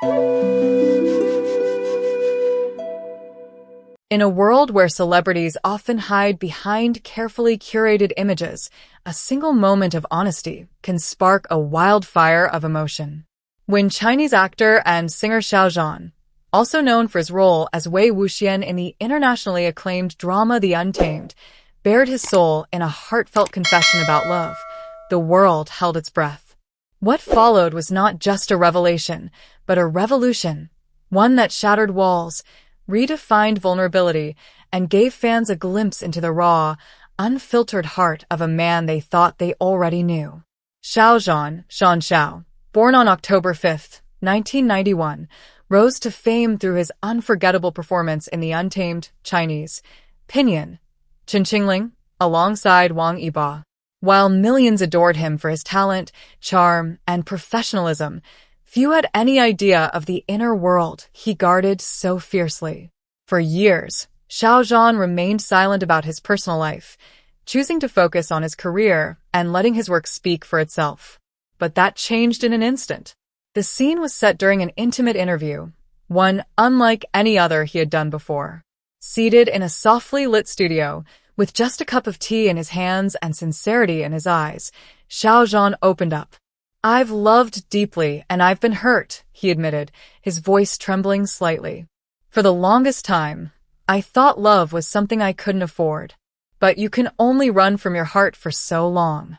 In a world where celebrities often hide behind carefully curated images, a single moment of honesty can spark a wildfire of emotion. When Chinese actor and singer Xiao Zhan, also known for his role as Wei Wuxian in the internationally acclaimed drama The Untamed, bared his soul in a heartfelt confession about love, the world held its breath. What followed was not just a revelation, but a revolution, one that shattered walls, redefined vulnerability, and gave fans a glimpse into the raw, unfiltered heart of a man they thought they already knew. Xiao Zhan, Shan Xiao, born on October 5, 1991, rose to fame through his unforgettable performance in The Untamed Chinese Pinyin, Qingqingling, alongside Wang Yibo. While millions adored him for his talent, charm, and professionalism, few had any idea of the inner world he guarded so fiercely. For years, Xiao Zhan remained silent about his personal life, choosing to focus on his career and letting his work speak for itself. But that changed in an instant. The scene was set during an intimate interview, one unlike any other he had done before. Seated in a softly lit studio, with just a cup of tea in his hands and sincerity in his eyes, Xiao Zhan opened up. "I've loved deeply and I've been hurt," he admitted, his voice trembling slightly. "For the longest time, I thought love was something I couldn't afford. But you can only run from your heart for so long."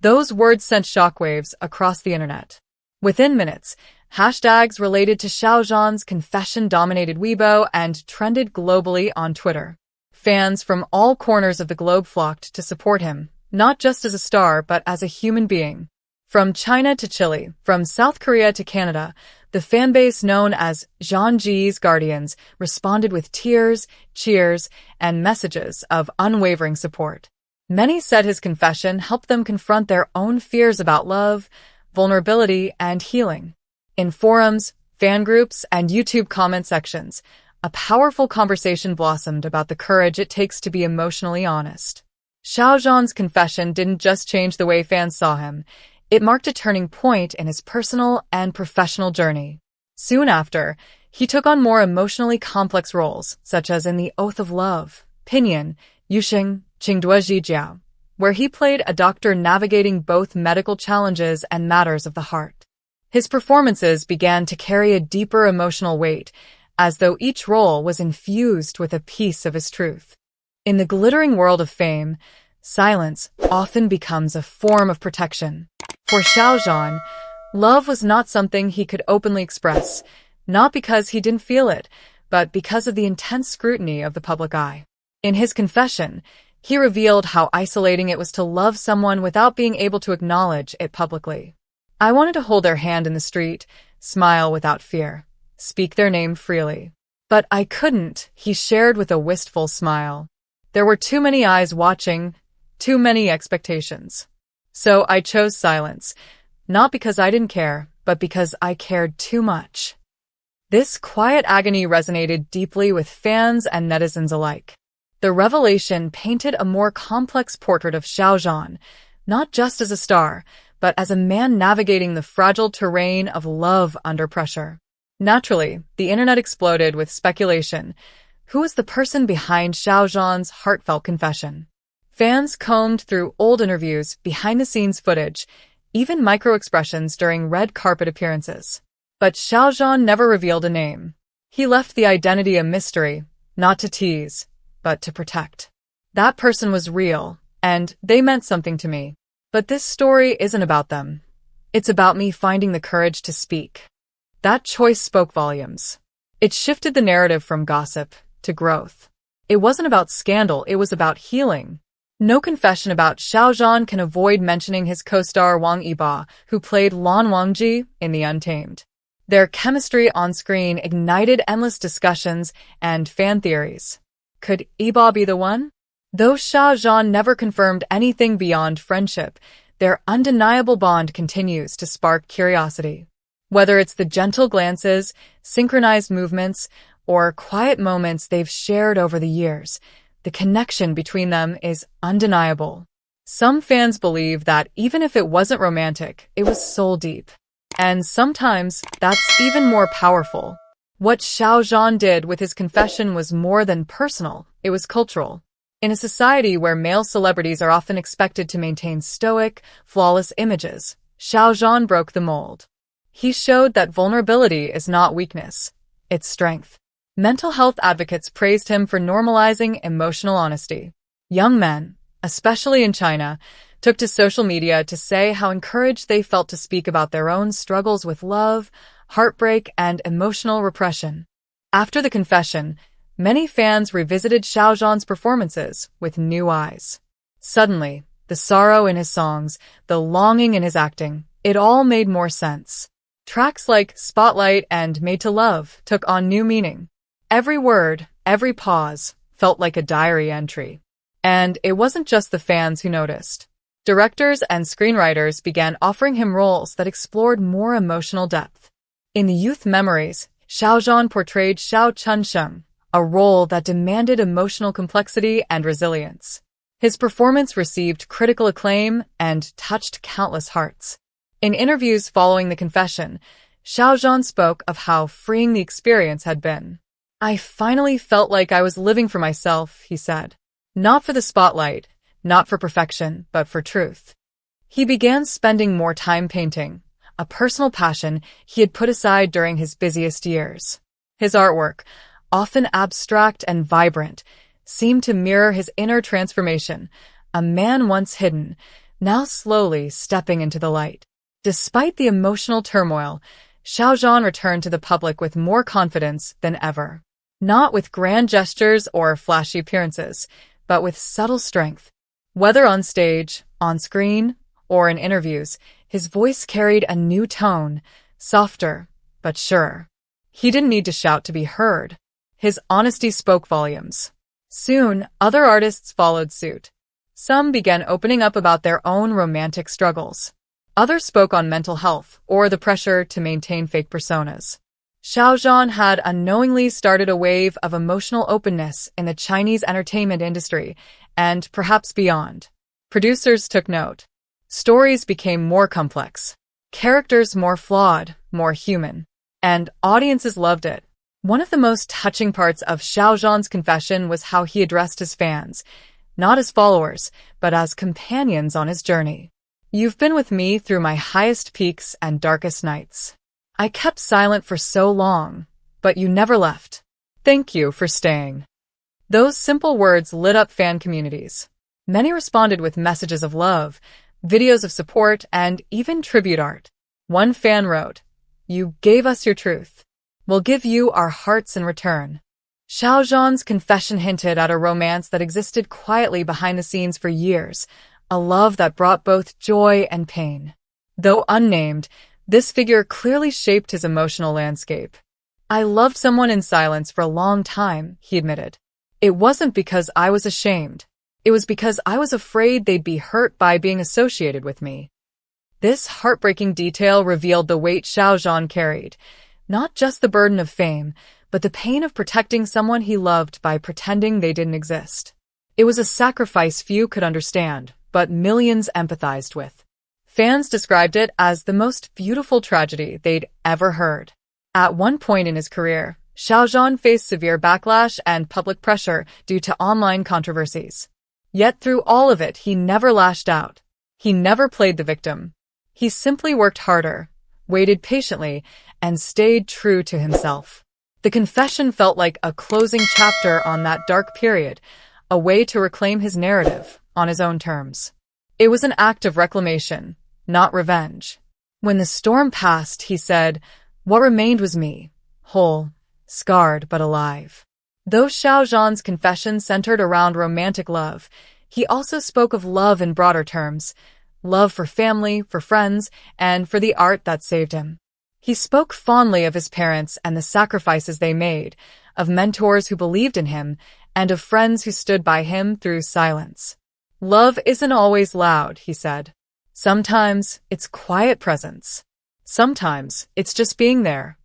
Those words sent shockwaves across the internet. Within minutes, hashtags related to Xiao Zhan's confession dominated Weibo and trended globally on Twitter. Fans from all corners of the globe flocked to support him, not just as a star but as a human being. From China to Chile, from South Korea to Canada, the fanbase known as Zhanji's Guardians responded with tears, cheers, and messages of unwavering support. Many said his confession helped them confront their own fears about love, vulnerability, and healing. In forums, fan groups, and YouTube comment sections, a powerful conversation blossomed about the courage it takes to be emotionally honest. Xiao Zhan's confession didn't just change the way fans saw him. It marked a turning point in his personal and professional journey. Soon after, he took on more emotionally complex roles, such as in The Oath of Love, Pinyin, Yuxing, Qingduozhi Jiao, where he played a doctor navigating both medical challenges and matters of the heart. His performances began to carry a deeper emotional weight, as though each role was infused with a piece of his truth. In the glittering world of fame, silence often becomes a form of protection. For Xiao Zhan, love was not something he could openly express, not because he didn't feel it, but because of the intense scrutiny of the public eye. In his confession, he revealed how isolating it was to love someone without being able to acknowledge it publicly. "I wanted to hold their hand in the street, smile without fear, speak their name freely. But I couldn't," he shared with a wistful smile. "There were too many eyes watching, too many expectations. So I chose silence, not because I didn't care, but because I cared too much." This quiet agony resonated deeply with fans and netizens alike. The revelation painted a more complex portrait of Xiao Zhan, not just as a star, but as a man navigating the fragile terrain of love under pressure. Naturally, the internet exploded with speculation. Who was the person behind Xiao Zhan's heartfelt confession? Fans combed through old interviews, behind-the-scenes footage, even micro-expressions during red carpet appearances. But Xiao Zhan never revealed a name. He left the identity a mystery, not to tease, but to protect. That person was real, and they meant something to me. But this story isn't about them. It's about me finding the courage to speak. That choice spoke volumes. It shifted the narrative from gossip to growth. It wasn't about scandal, it was about healing. No confession about Xiao Zhan can avoid mentioning his co-star Wang Yibo, who played Lan Wangji in The Untamed. Their chemistry on screen ignited endless discussions and fan theories. Could Yibo be the one? Though Xiao Zhan never confirmed anything beyond friendship, their undeniable bond continues to spark curiosity. Whether it's the gentle glances, synchronized movements, or quiet moments they've shared over the years, the connection between them is undeniable. Some fans believe that even if it wasn't romantic, it was soul-deep. And sometimes that's even more powerful. What Xiao Zhan did with his confession was more than personal, it was cultural. In a society where male celebrities are often expected to maintain stoic, flawless images, Xiao Zhan broke the mold. He showed that vulnerability is not weakness, it's strength. Mental health advocates praised him for normalizing emotional honesty. Young men, especially in China, took to social media to say how encouraged they felt to speak about their own struggles with love, heartbreak, and emotional repression. After the confession, many fans revisited Xiao Zhan's performances with new eyes. Suddenly, the sorrow in his songs, the longing in his acting, it all made more sense. Tracks like Spotlight and Made to Love took on new meaning. Every word, every pause, felt like a diary entry. And it wasn't just the fans who noticed. Directors and screenwriters began offering him roles that explored more emotional depth. In the youth memories, Xiao Zhan portrayed Xiao Chunsheng, a role that demanded emotional complexity and resilience. His performance received critical acclaim and touched countless hearts. In interviews following the confession, Xiao Zhan spoke of how freeing the experience had been. "I finally felt like I was living for myself," he said. "Not for the spotlight, not for perfection, but for truth." He began spending more time painting, a personal passion he had put aside during his busiest years. His artwork, often abstract and vibrant, seemed to mirror his inner transformation, a man once hidden, now slowly stepping into the light. Despite the emotional turmoil, Xiao Zhan returned to the public with more confidence than ever. Not with grand gestures or flashy appearances, but with subtle strength. Whether on stage, on screen, or in interviews, his voice carried a new tone, softer, but surer. He didn't need to shout to be heard. His honesty spoke volumes. Soon, other artists followed suit. Some began opening up about their own romantic struggles. Others spoke on mental health or the pressure to maintain fake personas. Xiao Zhan had unknowingly started a wave of emotional openness in the Chinese entertainment industry, and perhaps beyond. Producers took note. Stories became more complex, characters more flawed, more human, and audiences loved it. One of the most touching parts of Xiao Zhan's confession was how he addressed his fans, not as followers, but as companions on his journey. "You've been with me through my highest peaks and darkest nights. I kept silent for so long, but you never left. Thank you for staying." Those simple words lit up fan communities. Many responded with messages of love, videos of support, and even tribute art. One fan wrote, "You gave us your truth. We'll give you our hearts in return." Xiao Zhan's confession hinted at a romance that existed quietly behind the scenes for years, a love that brought both joy and pain. Though unnamed, this figure clearly shaped his emotional landscape. "I loved someone in silence for a long time," he admitted. "It wasn't because I was ashamed. It was because I was afraid they'd be hurt by being associated with me." This heartbreaking detail revealed the weight Xiao Zhan carried, not just the burden of fame, but the pain of protecting someone he loved by pretending they didn't exist. It was a sacrifice few could understand, but millions empathized with. Fans described it as the most beautiful tragedy they'd ever heard. At one point in his career, Xiao Zhan faced severe backlash and public pressure due to online controversies. Yet through all of it, he never lashed out. He never played the victim. He simply worked harder, waited patiently, and stayed true to himself. The confession felt like a closing chapter on that dark period, a way to reclaim his narrative on his own terms. It was an act of reclamation, not revenge. When the storm passed, he said, "What remained was me, whole, scarred but alive." Though Xiao Zhan's confession centered around romantic love, he also spoke of love in broader terms, love for family, for friends, and for the art that saved him. He spoke fondly of his parents and the sacrifices they made, of mentors who believed in him, and of friends who stood by him through silence. "Love isn't always loud," he said. "Sometimes it's quiet presence. Sometimes it's just being there."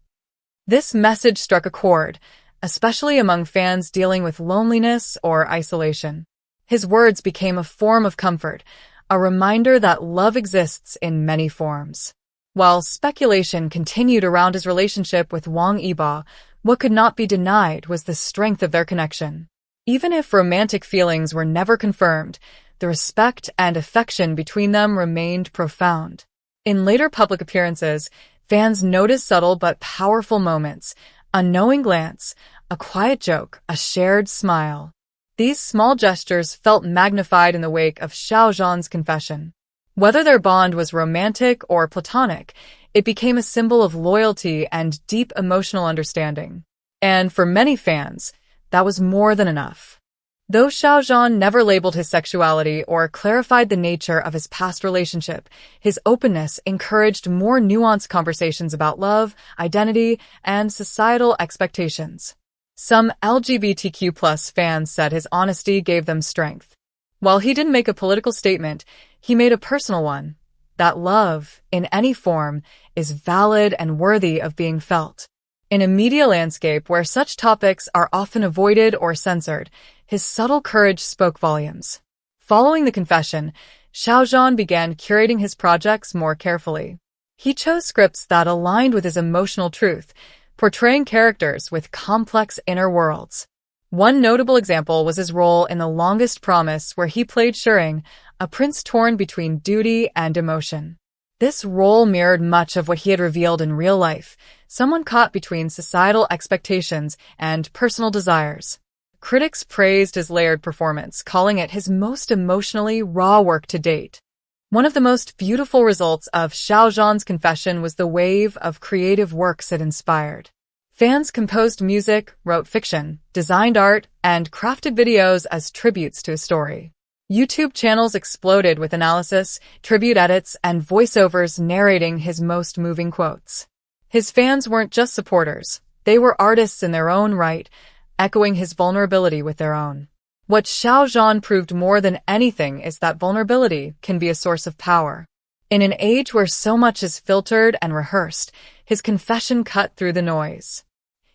This message struck a chord, especially among fans dealing with loneliness or isolation. His words became a form of comfort, a reminder that love exists in many forms. While speculation continued around his relationship with Wang Yibo, what could not be denied was the strength of their connection. Even if romantic feelings were never confirmed, the respect and affection between them remained profound. In later public appearances, fans noticed subtle but powerful moments, a knowing glance, a quiet joke, a shared smile. These small gestures felt magnified in the wake of Xiao Zhan's confession. Whether their bond was romantic or platonic, it became a symbol of loyalty and deep emotional understanding. And for many fans, that was more than enough. Though Xiao Zhan never labeled his sexuality or clarified the nature of his past relationship, his openness encouraged more nuanced conversations about love, identity, and societal expectations. Some LGBTQ+ fans said his honesty gave them strength. While he didn't make a political statement, he made a personal one, that love, in any form, is valid and worthy of being felt. In a media landscape where such topics are often avoided or censored, his subtle courage spoke volumes. Following the confession, Xiao Zhan began curating his projects more carefully. He chose scripts that aligned with his emotional truth, portraying characters with complex inner worlds. One notable example was his role in The Longest Promise, where he played Shering, a prince torn between duty and emotion. This role mirrored much of what he had revealed in real life, someone caught between societal expectations and personal desires. Critics praised his layered performance, calling it his most emotionally raw work to date. One of the most beautiful results of Xiao Zhan's confession was the wave of creative works it inspired. Fans composed music, wrote fiction, designed art, and crafted videos as tributes to his story. YouTube channels exploded with analysis, tribute edits, and voiceovers narrating his most moving quotes. His fans weren't just supporters, they were artists in their own right, echoing his vulnerability with their own. What Xiao Zhan proved more than anything is that vulnerability can be a source of power. In an age where so much is filtered and rehearsed, his confession cut through the noise.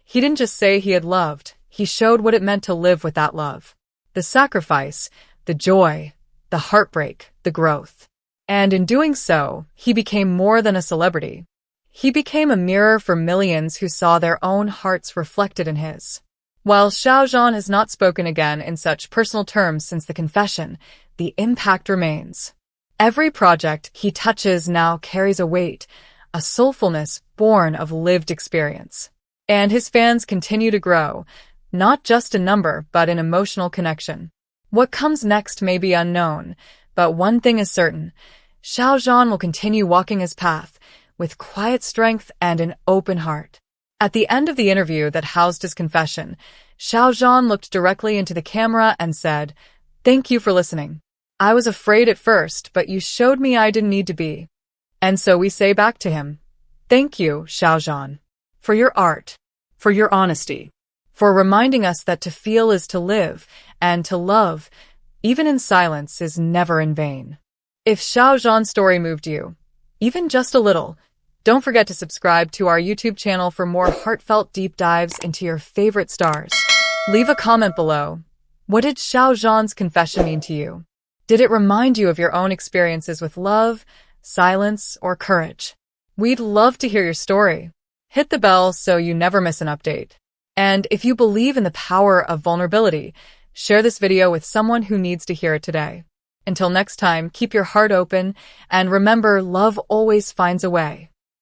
He didn't just say he had loved, he showed what it meant to live with that love. The sacrifice, the joy, the heartbreak, the growth. And in doing so, he became more than a celebrity. He became a mirror for millions who saw their own hearts reflected in his. While Xiao Zhan has not spoken again in such personal terms since the confession, the impact remains. Every project he touches now carries a weight, a soulfulness born of lived experience. And his fans continue to grow, not just in number, but in emotional connection. What comes next may be unknown, but one thing is certain. Xiao Zhan will continue walking his path, with quiet strength and an open heart. At the end of the interview that housed his confession, Xiao Zhan looked directly into the camera and said, "Thank you for listening. I was afraid at first, but you showed me I didn't need to be." And so we say back to him, "Thank you, Xiao Zhan, for your art, for your honesty, for reminding us that to feel is to live, and to love, even in silence, is never in vain." If Xiao Zhan's story moved you, even just a little, don't forget to subscribe to our YouTube channel for more heartfelt deep dives into your favorite stars. Leave a comment below. What did Xiao Zhan's confession mean to you? Did it remind you of your own experiences with love, silence, or courage? We'd love to hear your story. Hit the bell so you never miss an update. And if you believe in the power of vulnerability, share this video with someone who needs to hear it today. Until next time, keep your heart open, and remember, love always finds a way.